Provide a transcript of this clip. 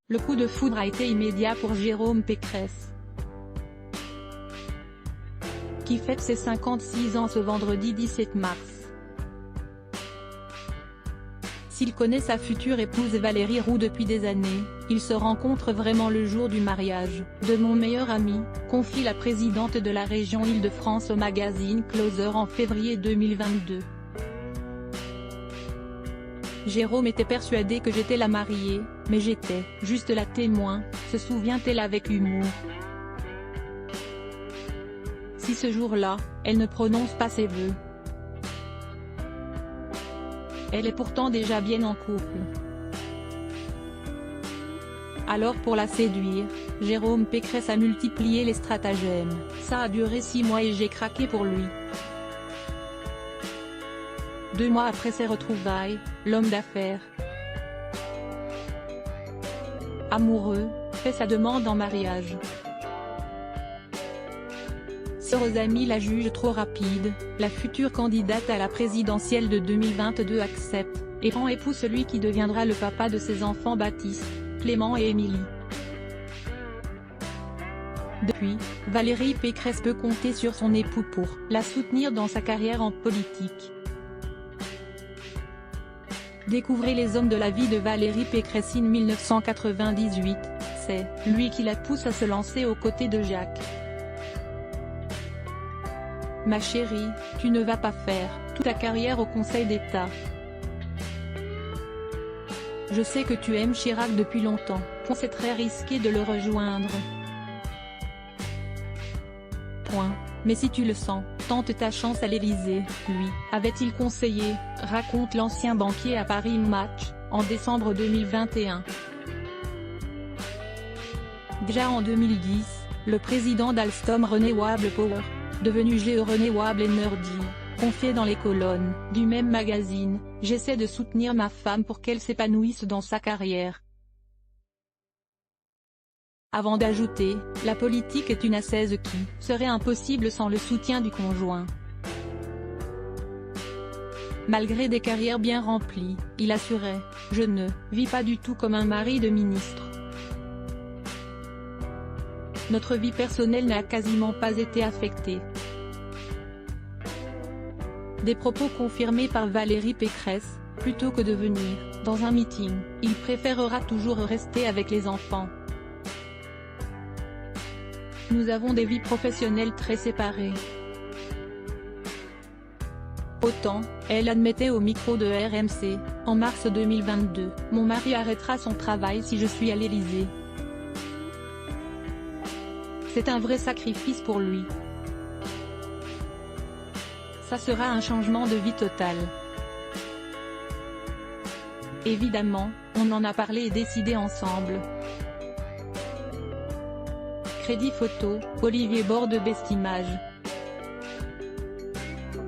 Le coup de foudre a été immédiat pour Jérôme Pécresse, qui fête ses 56 ans ce vendredi 17 mars. S'il connaît sa future épouse Valérie Roux depuis des années, ils se rencontrent vraiment le jour du mariage de mon meilleur ami, confie la présidente de la région Île-de-France au magazine Closer en février 2022. Jérôme était persuadé que j'étais la mariée, mais j'étais juste la témoin, se souvient-elle avec humour. Si ce jour-là, elle ne prononce pas ses vœux. Elle est pourtant déjà bien en couple. Alors pour la séduire, Jérôme Pécresse a multiplié les stratagèmes. Ça a duré 6 mois et j'ai craqué pour lui. 2 mois après ses retrouvailles, l'homme d'affaires, amoureux, fait sa demande en mariage. Sœurs amis la juge trop rapide, la future candidate à la présidentielle de 2022 accepte, et prend époux celui qui deviendra le papa de ses enfants Baptiste, Clément et Émilie. Depuis, Valérie Pécresse peut compter sur son époux pour la soutenir dans sa carrière en politique. Découvrez les hommes de la vie de Valérie Pécresse in 1998, c'est lui qui la pousse à se lancer aux côtés de Jacques. Ma chérie, tu ne vas pas faire toute ta carrière au Conseil d'État. Je sais que tu aimes Chirac depuis longtemps, c'est très risqué de le rejoindre. Mais si tu le sens, tente ta chance à l'Élysée, lui, avait-il conseillé, raconte l'ancien banquier à Paris Match, en décembre 2021. Déjà en 2010, le président d'Alstom René Wable Power, devenu GE René Wable Energy, confiait dans les colonnes du même magazine, « J'essaie de soutenir ma femme pour qu'elle s'épanouisse dans sa carrière ». Avant d'ajouter, la politique est une ascèse qui serait impossible sans le soutien du conjoint. Malgré des carrières bien remplies, il assurait, « Je ne vis pas du tout comme un mari de ministre. Notre vie personnelle n'a quasiment pas été affectée ». Des propos confirmés par Valérie Pécresse, plutôt que de venir dans un meeting, il préférera toujours rester avec les enfants. Nous avons des vies professionnelles très séparées. Autant, elle admettait au micro de RMC, en mars 2022, « Mon mari arrêtera son travail si je suis à l'Élysée. C'est un vrai sacrifice pour lui. Ça sera un changement de vie total. » Évidemment, on en a parlé et décidé ensemble. Crédit photo, Olivier Borde Bestimage.